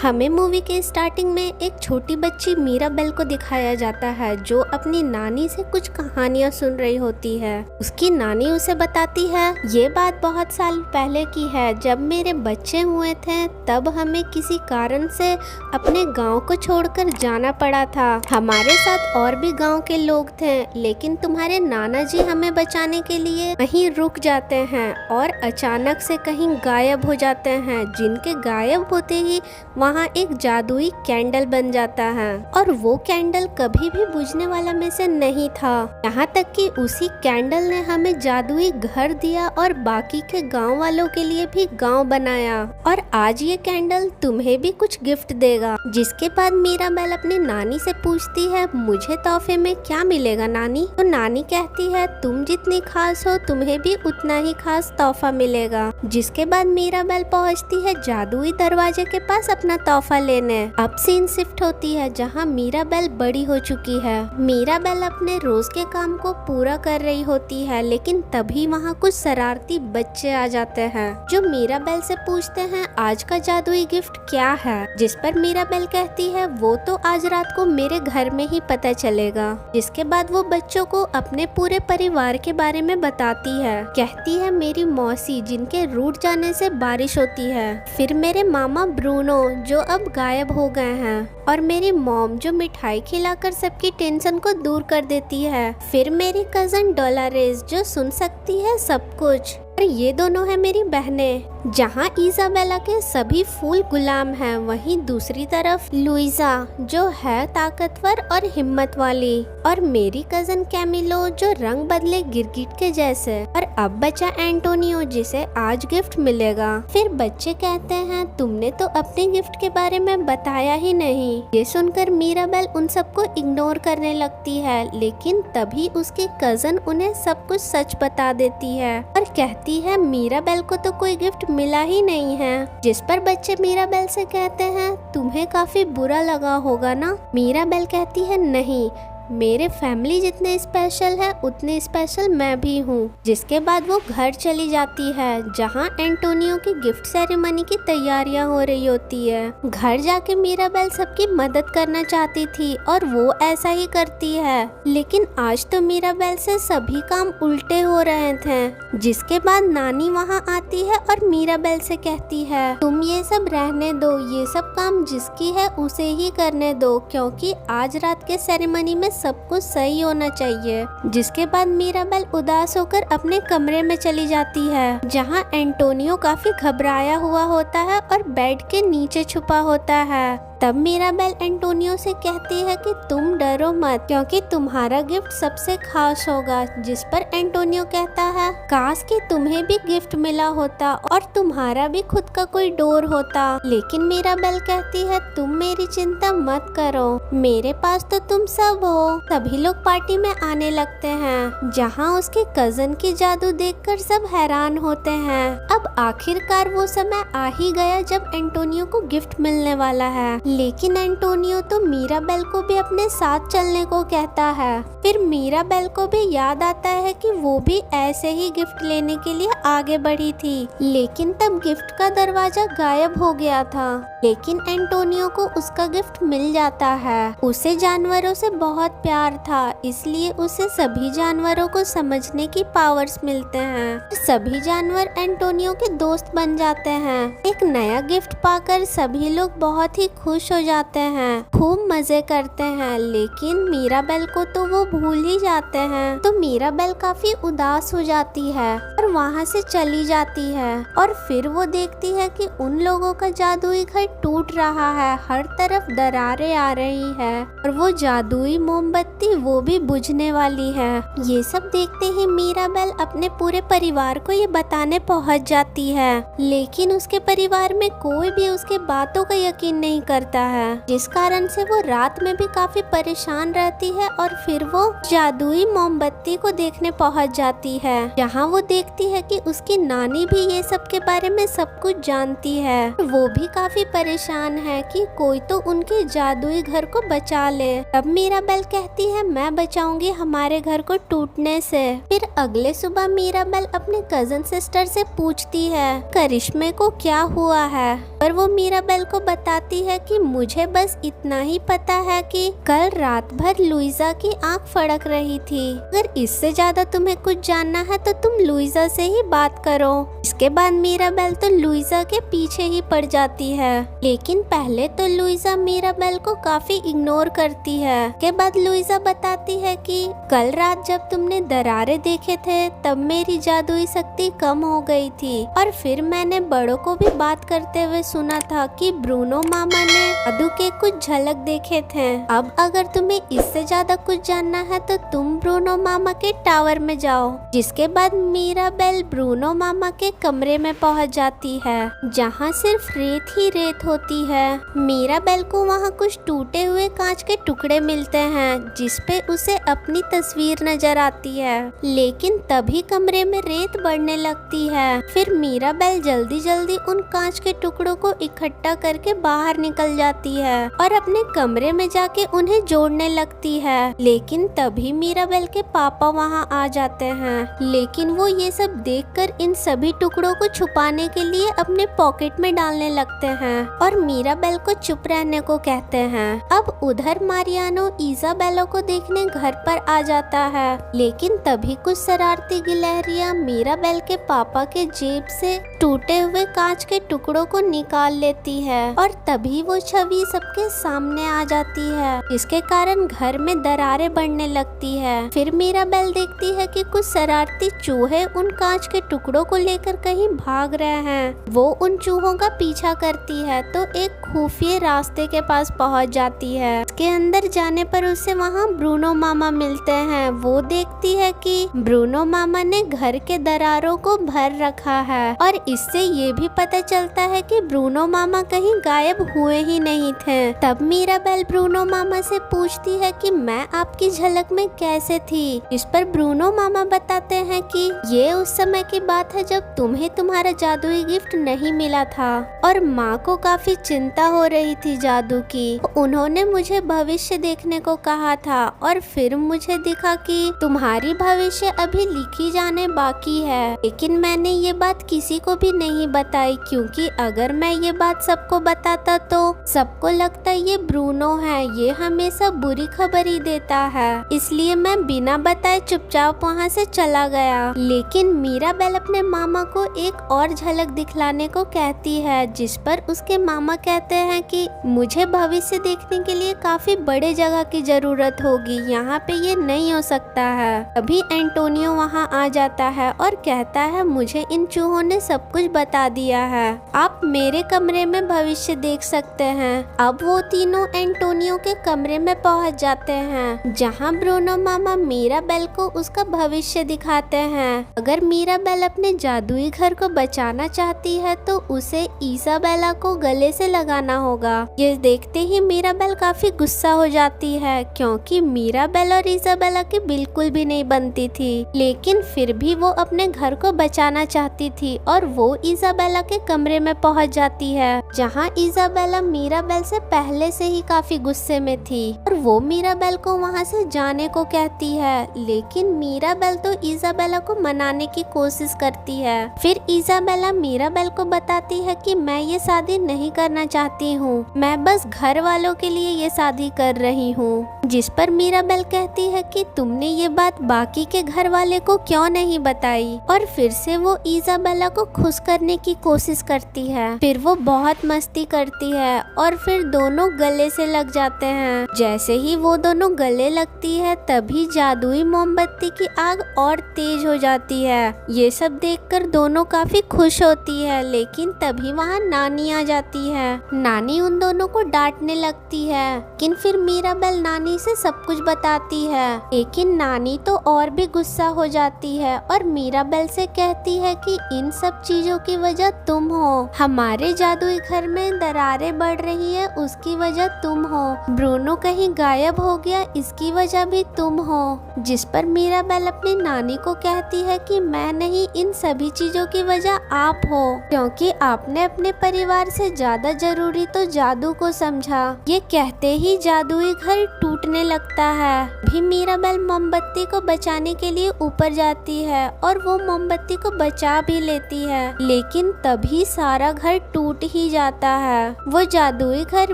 हमें मूवी के स्टार्टिंग में एक छोटी बच्ची मीराबेल को दिखाया जाता है जो अपनी नानी से कुछ कहानियां सुन रही होती है। उसकी नानी उसे बताती है, ये बात बहुत साल पहले की है, जब मेरे बच्चे हुए थे तब हमें किसी कारण से अपने गांव को छोड़कर जाना पड़ा था। हमारे साथ और भी गांव के लोग थे, लेकिन तुम्हारे नाना जी हमें बचाने के लिए वहीं रुक जाते हैं और अचानक से कहीं गायब हो जाते हैं। जिनके गायब होते ही वहाँ एक जादुई कैंडल बन जाता है और वो कैंडल कभी भी बुझने वाला में से नहीं था। यहाँ तक कि उसी कैंडल ने हमें जादुई घर दिया और बाकी के गांव वालों के लिए भी गांव बनाया। और आज ये कैंडल तुम्हें भी कुछ गिफ्ट देगा। जिसके बाद मीराबेल अपनी नानी से पूछती है, मुझे तोहफे में क्या मिलेगा नानी? तो नानी कहती है, तुम जितनी खास हो तुम्हें भी उतना ही खास तोहफा मिलेगा। जिसके बाद मीराबेल पहुँचती है जादुई दरवाजे के पास अपना तोहफा लेने। अब सीन शिफ्ट होती है जहाँ मीराबेल बड़ी हो चुकी है। मीराबेल अपने रोज के काम को पूरा कर रही होती है, लेकिन तभी वहाँ कुछ शरारती बच्चे आ जाते हैं जो मीराबेल से पूछते हैं, आज का जादुई गिफ्ट क्या है? जिस पर मीराबेल कहती है, वो तो आज रात को मेरे घर में ही पता चलेगा। जिसके बाद वो बच्चों को अपने पूरे परिवार के बारे में बताती है। कहती है, मेरी मौसी जिनके रूठ जाने से बारिश होती है, फिर मेरे मामा ब्रूनो जो अब गायब हो गए हैं, और मेरी मॉम जो मिठाई खिलाकर सबकी टेंशन को दूर कर देती है, फिर मेरी कजन डोलारेस जो सुन सकती है सब कुछ, और ये दोनों है मेरी बहनें। जहाँ इजाबेला के सभी फूल गुलाम हैं, वहीं दूसरी तरफ लुइजा जो है ताकतवर और हिम्मत वाली, और मेरी कजन कैमिलो जो रंग बदले गिरगिट के जैसे, और अब बचा एंटोनियो जिसे आज गिफ्ट मिलेगा। फिर बच्चे कहते हैं, तुमने तो अपने गिफ्ट के बारे में बताया ही नहीं। ये सुनकर मीराबेल उन सबको इग्नोर करने लगती है, लेकिन तभी उसकी कजन उन्हें सब कुछ सच बता देती है और कहती है, मीराबेल को तो कोई गिफ्ट मिला ही नहीं है। जिस पर बच्चे मीराबेल से कहते हैं, तुम्हें काफी बुरा लगा होगा ना? मीराबेल कहती है, नहीं, मेरे फैमिली जितने स्पेशल है उतने स्पेशल मैं भी हूँ। जिसके बाद वो घर चली जाती है जहाँ एंटोनियो की गिफ्ट सेरेमनी की तैयारियां हो रही होती है। घर जाके मीराबेल सबकी मदद करना चाहती थी और वो ऐसा ही करती है, लेकिन आज तो मीराबेल से सभी काम उल्टे हो रहे थे। जिसके बाद नानी वहाँ आती है और मीराबेल से कहती है, तुम ये सब रहने दो, ये सब काम जिसकी है उसे ही करने दो, क्योंकि आज रात के सेरेमनी में सब कुछ सही होना चाहिए। जिसके बाद मीराबेल उदास होकर अपने कमरे में चली जाती है जहां एंटोनियो काफी घबराया हुआ होता है और बेड के नीचे छुपा होता है। तब मीराबेल एंटोनियो से कहती है कि तुम डरो मत, क्योंकि तुम्हारा गिफ्ट सबसे खास होगा। जिस पर एंटोनियो कहता है, काश कि तुम्हें भी गिफ्ट मिला होता और तुम्हारा भी खुद का कोई डोर होता। लेकिन मीराबेल कहती है, तुम मेरी चिंता मत करो, मेरे पास तो तुम सब हो। सभी लोग पार्टी में आने लगते हैं जहाँ उसके कजन की जादू देखकर सब हैरान होते हैं। अब आखिरकार वो समय आ ही गया जब एंटोनियो को गिफ्ट मिलने वाला है, लेकिन एंटोनियो तो मीराबेल को भी अपने साथ चलने को कहता है। फिर मीराबेल को भी याद आता है कि वो भी ऐसे ही गिफ्ट लेने के लिए आगे बढ़ी थी, लेकिन तब गिफ्ट का दरवाजा गायब हो गया था। लेकिन एंटोनियो को उसका गिफ्ट मिल जाता है। उसे जानवरों से बहुत प्यार था, इसलिए उसे सभी जानवरों को समझने की पावर्स मिलते हैं। सभी जानवर एंटोनियो के दोस्त बन जाते हैं। एक नया गिफ्ट पाकर सभी लोग बहुत ही खुश हो जाते हैं, खूब मजे करते हैं, लेकिन मीराबेल को तो वो भूल ही जाते हैं। तो मीराबेल काफी उदास हो जाती है और वहाँ से चली जाती है। और फिर वो देखती है कि उन लोगों का जादुई घर टूट रहा है, हर तरफ दरारें आ रही है और वो जादुई मोमबत्ती वो भी बुझने वाली है। ये सब देखते ही मीराबेल अपने पूरे परिवार को ये बताने पहुँच जाती है, लेकिन उसके परिवार में कोई भी उसके बातों का यकीन नहीं करता है, जिस कारण से वो रात में भी काफी परेशान रहती है। और फिर वो जादुई मोमबत्ती को देखने पहुंच जाती है, जहां वो देखती है कि उसकी नानी भी ये सब के बारे में सब कुछ जानती है। वो भी काफी परेशान है कि कोई तो उनके जादुई घर को बचा ले। तब मीराबेल कहती है, मैं बचाऊंगी हमारे घर को टूटने से। फिर अगले सुबह मीराबेल अपने कजन सिस्टर से पूछती है, करिश्मे को क्या हुआ है? पर वो मीराबेल को बताती है कि मुझे बस इतना ही पता है कि कल रात भर लुइजा की आंख फड़क रही थी। अगर इससे ज्यादा तुम्हें कुछ जानना है तो तुम लुइजा से ही बात करो। इसके बाद मीराबेल तो लुइजा के पीछे ही पड़ जाती है, लेकिन पहले तो लुइजा मीराबेल को काफी इग्नोर करती है। के बाद लुइजा बताती है कि कल रात जब तुमने दरारे देखे थे तब मेरी जादुई शक्ति कम हो गई थी, और फिर मैंने बड़ों को भी बात करते हुए सुना था कि ब्रूनो मामा ने जादू के कुछ झलक देखे थे। अब अगर तुम्हें इससे ज्यादा कुछ जानना है तो तुम ब्रूनो मामा के टावर में जाओ। जिसके बाद मीराबेल ब्रूनो मामा के कमरे में पहुंच जाती है, जहां सिर्फ रेत ही रेत होती है। मीराबेल को वहां कुछ टूटे हुए कांच के टुकड़े मिलते हैं, जिसपे उसे अपनी तस्वीर नजर आती है, लेकिन तभी कमरे में रेत बढ़ने लगती है। फिर मीराबेल जल्दी जल्दी उन कांच के टुकड़ों को इकट्ठा करके बाहर निकल जाती है और अपने कमरे में जाके उन्हें जोड़ने लगती है। लेकिन तभी मीराबेल के पापा वहां आ जाते हैं, लेकिन वो ये सब देखकर इन सभी टुकड़ों को छुपाने के लिए अपने पॉकेट में डालने लगते हैं और मीराबेल को चुप रहने को कहते हैं। अब उधर मारियानो इजाबेला को देखने घर पर आ जाता है, लेकिन तभी कुछ शरारती गिलहरियां मीराबेल के पापा के जेब से टूटे हुए कांच के टुकड़ों को निकाल लेती है और तभी वो छवि सबके सामने आ जाती है, जिसके कारण घर में दरारें बढ़ने लगती है। फिर मीराबेल देखती है कि कुछ शरारती चूहे उन कांच के टुकड़ों को लेकर कहीं भाग रहे हैं। वो उन चूहों का पीछा करती है तो एक खुफिया रास्ते के पास पहुंच जाती है। उसके अंदर जाने पर उसे वहां ब्रूनो मामा मिलते हैं। वो देखती है कि ब्रूनो मामा ने घर के दरारों को भर रखा है और इससे ये भी पता चलता है कि ब्रूनो मामा कहीं गायब हुए ही नहीं थे। तब मीराबेल ब्रूनो मामा से पूछती है कि मैं आपकी झलक में कैसे थी, इस पर ब्रूनो मामा बताते हैं कि ये उस समय की बात है जब तुम्हें तुम्हारा जादुई गिफ्ट नहीं मिला था और माँ को काफी चिंता हो रही थी जादू की। उन्होंने मुझे भविष्य देखने को कहा था और फिर मुझे दिखा कि तुम्हारी भविष्य अभी लिखी जाने बाकी है, लेकिन मैंने ये बात किसी को भी नहीं बताई, क्योंकि अगर मैं ये बात सबको बताता तो सबको लगता ये ब्रूनो है, ये हमेशा बुरी खबर ही देता है। इसलिए मैं बिना बताए चुपचाप वहाँ से चला गया। लेकिन मीराबेल अपने मामा को एक और झलक दिखलाने को कहती है, जिस पर उसके मामा कहते हैं कि मुझे भविष्य देखने के लिए काफी बड़े जगह की जरूरत होगी, यहाँ पे ये नहीं हो सकता है। अभी एंटोनियो वहाँ आ जाता है और कहता है मुझे इन चूहों ने सब कुछ बता दिया है, आप मेरे कमरे में भविष्य देख सकते हैं। अब वो तीनों एंटोनियो के कमरे में पहुँच जाते हैं, जहाँ ब्रूनो मामा मीराबेल को उसका भविष्य दिखाते हैं। अगर मीराबेल अपने जादुई घर को बचाना चाहती है तो उसे इजाबेला को गले से लगाना होगा। ये देखते ही मीराबेल काफी गुस्सा हो जाती है, क्योंकि मीराबेल और इजाबेला की बिल्कुल भी नहीं बनती थी, लेकिन फिर भी वो अपने घर को बचाना चाहती थी और वो इजाबेला के कमरे में पहुंच जाती है, जहां इजाबेला मीराबेल से पहले से ही काफी गुस्से में थी और वो मीराबेल को वहां से जाने को कहती है। लेकिन मीराबेल तो इजाबेला को मनाने की कोशिश करती है। फिर इजाबेला मीराबेल को बताती है कि मैं ये शादी नहीं करना चाहती हूँ, मैं बस घर वालों के लिए ये शादी कर रही हूँ। जिस पर मीराबेल कहती है कि तुमने ये बात बाकी के घर वाले को क्यों नहीं बताई, और फिर से वो इजाबेला को खुश करने की कोशिश करती है। फिर वो बहुत मस्ती करती है और फिर दोनों गले से लग जाते हैं। जैसे ही वो दोनों गले लगती है तभी जादुई मोमबत्ती की आग और तेज हो जाती है। ये सब देखकर दोनों काफी खुश होती है, लेकिन तभी वहाँ नानी आ जाती है। नानी उन दोनों को डांटने लगती है, लेकिन फिर मीराबेल नानी से सब कुछ बताती है। लेकिन नानी तो और भी गुस्सा हो जाती है और मीराबेल से कहती है कि इन सब चीजों की वजह तुम हो, हमारे जादुई घर में दरारें बढ़ रही है उसकी वजह तुम हो, ब्रूनो कहीं गायब हो गया इसकी वजह भी तुम हो। जिस पर मीराबेल अपनी नानी को कहती है कि मैं नहीं, इन सभी चीजों की वजह आप हो, क्योंकि आपने अपने परिवार से ज्यादा जरूरी तो जादू को समझा। ये कहते ही जादुई घर टूटने लगता है। भी मीराबेल मोमबत्ती को बचाने के लिए ऊपर जाती है और वो मोमबत्ती को बचा भी लेती है, लेकिन तभी सारा घर टूट ही जाता है। वो जादुई घर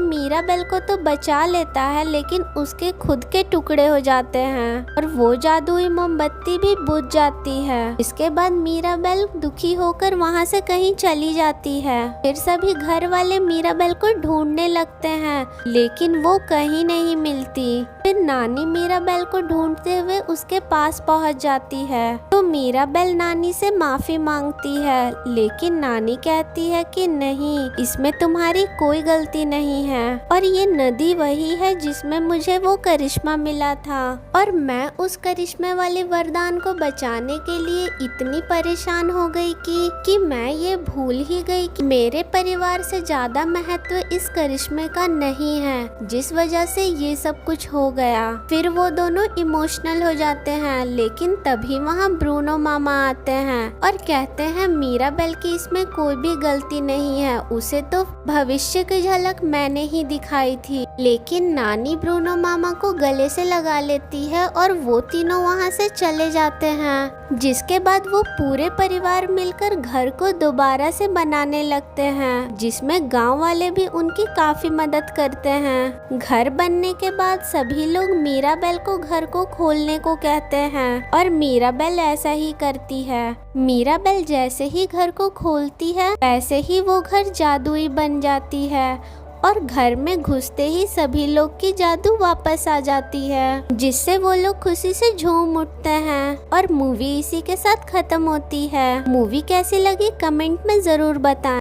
मीराबेल को तो बचा लेता है, लेकिन उसके खुद के टुकड़े हो जाते हैं और वो जादुई मोमबत्ती भी बुझ जाती है। इसके बाद मीराबेल दुखी होकर वहाँ से कहीं चली जाती है। फिर सभी घर वाले मीराबेल को ढूंढने लगते हैं, लेकिन वो कहीं नहीं मिलती। फिर नानी मीराबेल को ढूंढते हुए उसके पास पहुंच जाती है, तो मीराबेल नानी से माफी मांगती है, लेकिन नानी कहती है कि नहीं, इसमें तुम्हारी कोई गलती नहीं है और ये नदी वही है जिसमें मुझे वो करिश्मा मिला था और मैं उस करिश्मे वाले वरदान को बचाने के लिए इतनी परेशान हो गई कि मैं ये भूल ही गई कि मेरे परिवार से ज्यादा महत्व इस करिश्मे का नहीं है, जिस वजह से ये सब कुछ हो गया। फिर वो दोनों इमोशनल हो जाते हैं, लेकिन तभी वहाँ ब्रूनो मामा आते हैं और कहते हैं मीराबेल की इसमें कोई भी गलती नहीं है, उसे तो भविष्य की झलक मैंने ही दिखाई थी। लेकिन नानी ब्रूनो मामा को गले से लगा लेती है और वो तीनों वहाँ से चले जाते हैं, जिसके बाद वो पूरे परिवार मिलकर घर को दोबारा से बनाने लगते हैं, जिसमें गांव वाले भी उनकी काफी मदद करते हैं। घर बनने के बाद सभी लोग मीराबेल को घर को खोलने को कहते हैं और मीराबेल ऐसा ही करती है। मीराबेल जैसे ही घर को खोलती है वैसे ही वो घर जादुई बन जाती है और घर में घुसते ही सभी लोग की जादू वापस आ जाती है, जिससे वो लोग खुशी से झूम उठते हैं और मूवी इसी के साथ खत्म होती है। मूवी कैसी लगी कमेंट में जरूर बताएं।